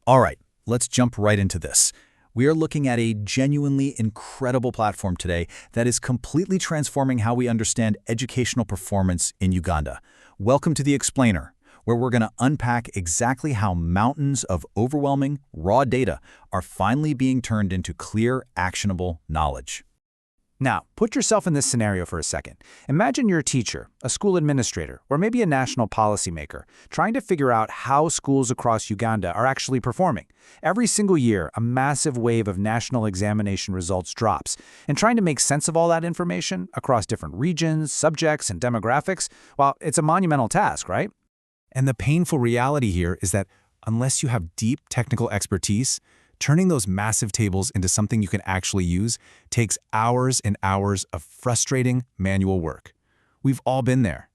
All right, let's jump right into this. We are looking at a genuinely incredible platform today that is completely transforming how we understand educational performance in Uganda. Welcome to The Explainer, where we're going to unpack exactly how mountains of overwhelming, raw data are finally being turned into clear, actionable knowledge. Now, put yourself in this scenario for a second. Imagine you're a teacher, a school administrator, or maybe a national policymaker, trying to figure out how schools across Uganda are actually performing. Every single year, a massive wave of national examination results drops, and trying to make sense of all that information across different regions, subjects, and demographics, well, it's a monumental task, right? And the painful reality here is that unless you have deep technical expertise, turning those massive tables into something you can actually use takes hours and hours of frustrating manual work. We've all been there.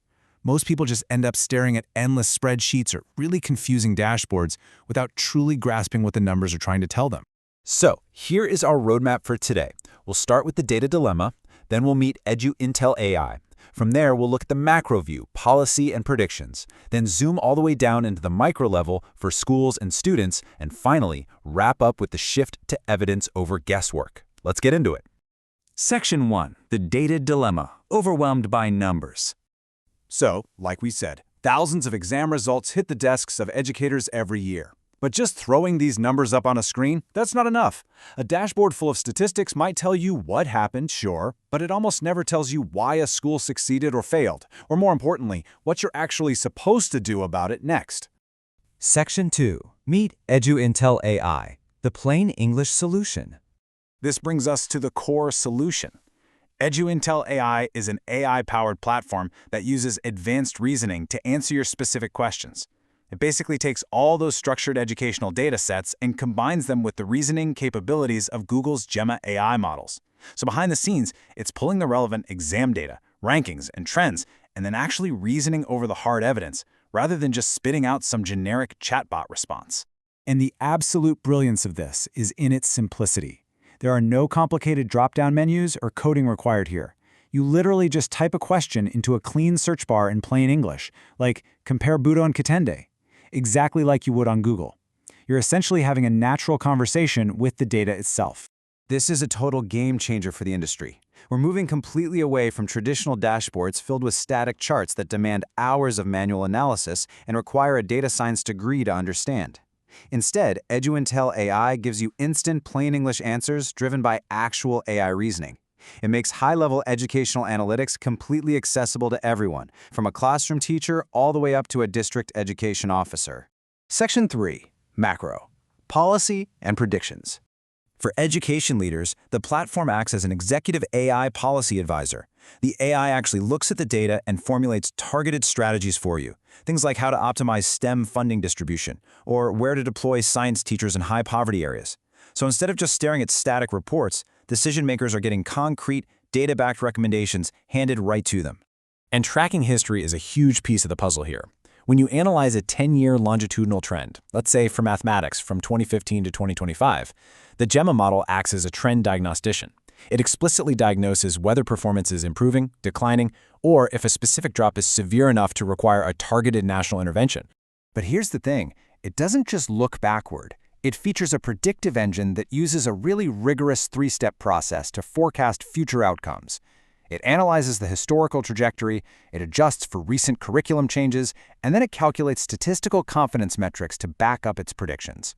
Most people just end up staring at endless spreadsheets or really confusing dashboards without truly grasping what the numbers are trying to tell them. So, here is our roadmap for today. We'll start with the data dilemma, then we'll meet EduIntel AI. From there, we'll look at the macro view, policy and predictions, then zoom all the way down into the micro level for schools and students, and finally, wrap up with the shift to evidence over guesswork. Let's get into it. Section 1. The Data Dilemma. Overwhelmed by numbers. So, like we said, thousands of exam results hit the desks of educators every year. But just throwing these numbers up on a screen, that's not enough. A dashboard full of statistics might tell you what happened, sure, but it almost never tells you why a school succeeded or failed, or more importantly, what you're actually supposed to do about it next. Section 2. Meet EduIntel AI, the plain English solution. This brings us to the core solution. EduIntel AI is an AI-powered platform that uses advanced reasoning to answer your specific questions. It basically takes all those structured educational data sets and combines them with the reasoning capabilities of Google's Gemma AI models. So behind the scenes, it's pulling the relevant exam data, rankings, and trends, and then actually reasoning over the hard evidence, rather than just spitting out some generic chatbot response. And the absolute brilliance of this is in its simplicity. There are no complicated drop-down menus or coding required here. You literally just type a question into a clean search bar in plain English, like compare Budo and Katende, exactly like you would on Google. You're essentially having a natural conversation with the data itself. This is a total game changer for the industry. We're moving completely away from traditional dashboards filled with static charts that demand hours of manual analysis and require a data science degree to understand. Instead, EduIntel AI gives you instant plain English answers driven by actual AI reasoning. It makes high-level educational analytics completely accessible to everyone, from a classroom teacher all the way up to a district education officer. Section 3. Macro. Policy and predictions. For education leaders, the platform acts as an executive AI policy advisor. The AI actually looks at the data and formulates targeted strategies for you. Things like how to optimize STEM funding distribution, or where to deploy science teachers in high-poverty areas. So instead of just staring at static reports, decision makers are getting concrete, data-backed recommendations handed right to them. And tracking history is a huge piece of the puzzle here. When you analyze a 10-year longitudinal trend, let's say for mathematics from 2015 to 2025, the Gemma model acts as a trend diagnostician. It explicitly diagnoses whether performance is improving, declining, or if a specific drop is severe enough to require a targeted national intervention. But here's the thing, it doesn't just look backward. It features a predictive engine that uses a really rigorous three-step process to forecast future outcomes. It analyzes the historical trajectory, it adjusts for recent curriculum changes, and then it calculates statistical confidence metrics to back up its predictions.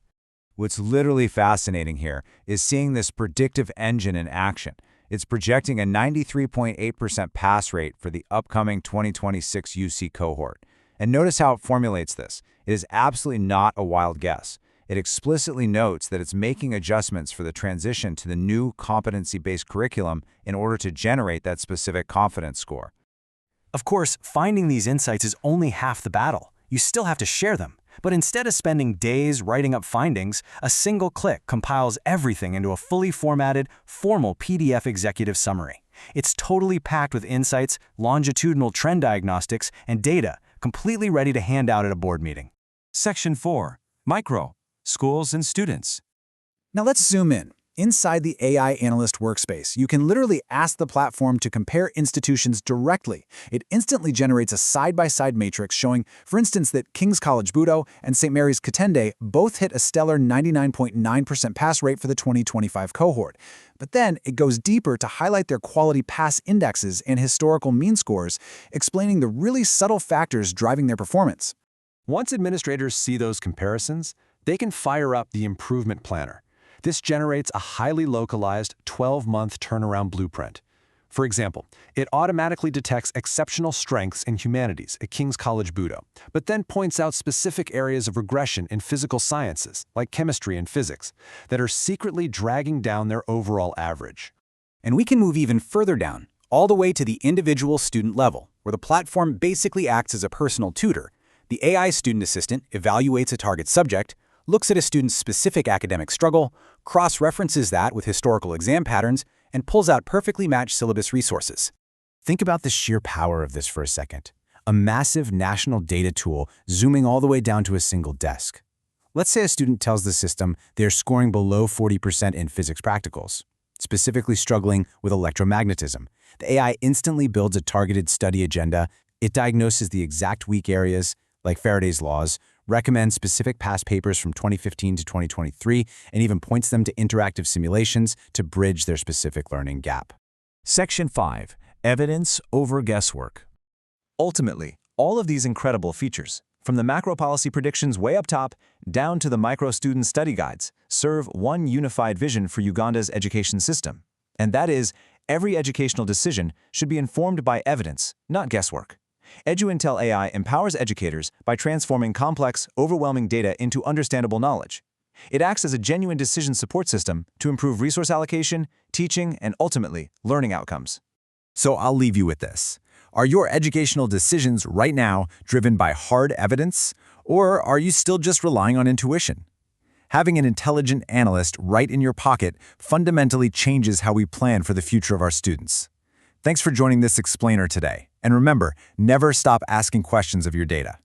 What's literally fascinating here is seeing this predictive engine in action. It's projecting a 93.8% pass rate for the upcoming 2026 UC cohort. And notice how it formulates this. It is absolutely not a wild guess. It explicitly notes that it's making adjustments for the transition to the new competency-based curriculum in order to generate that specific confidence score. Of course, finding these insights is only half the battle. You still have to share them. But instead of spending days writing up findings, a single click compiles everything into a fully formatted, formal PDF executive summary. It's totally packed with insights, longitudinal trend diagnostics, and data, completely ready to hand out at a board meeting. Section 4. Micro. Schools and students. Now let's zoom in. Inside the AI Analyst workspace, you can literally ask the platform to compare institutions directly. It instantly generates a side-by-side matrix showing, for instance, that King's College Budo and St. Mary's Katende both hit a stellar 99.9% pass rate for the 2025 cohort. But then it goes deeper to highlight their quality pass indexes and historical mean scores, explaining the really subtle factors driving their performance. Once administrators see those comparisons, they can fire up the improvement planner. This generates a highly localized 12-month turnaround blueprint. For example, it automatically detects exceptional strengths in humanities at King's College Budo, but then points out specific areas of regression in physical sciences, like chemistry and physics, that are secretly dragging down their overall average. And we can move even further down, all the way to the individual student level, where the platform basically acts as a personal tutor. The AI student assistant evaluates a target subject, looks at a student's specific academic struggle, cross-references that with historical exam patterns, and pulls out perfectly matched syllabus resources. Think about the sheer power of this for a second. A massive national data tool zooming all the way down to a single desk. Let's say a student tells the system they're scoring below 40% in physics practicals, specifically struggling with electromagnetism. The AI instantly builds a targeted study agenda. It diagnoses the exact weak areas, like Faraday's laws, recommends specific past papers from 2015 to 2023, and even points them to interactive simulations to bridge their specific learning gap. Section 5. Evidence over guesswork. Ultimately, all of these incredible features, from the macro policy predictions way up top down to the micro student study guides, serve one unified vision for Uganda's education system. And that is, every educational decision should be informed by evidence, not guesswork. EduIntel AI empowers educators by transforming complex, overwhelming data into understandable knowledge. It acts as a genuine decision support system to improve resource allocation, teaching, and ultimately, learning outcomes. So I'll leave you with this. Are your educational decisions right now driven by hard evidence, or are you still just relying on intuition? Having an intelligent analyst right in your pocket fundamentally changes how we plan for the future of our students. Thanks for joining this explainer today. And remember, never stop asking questions of your data.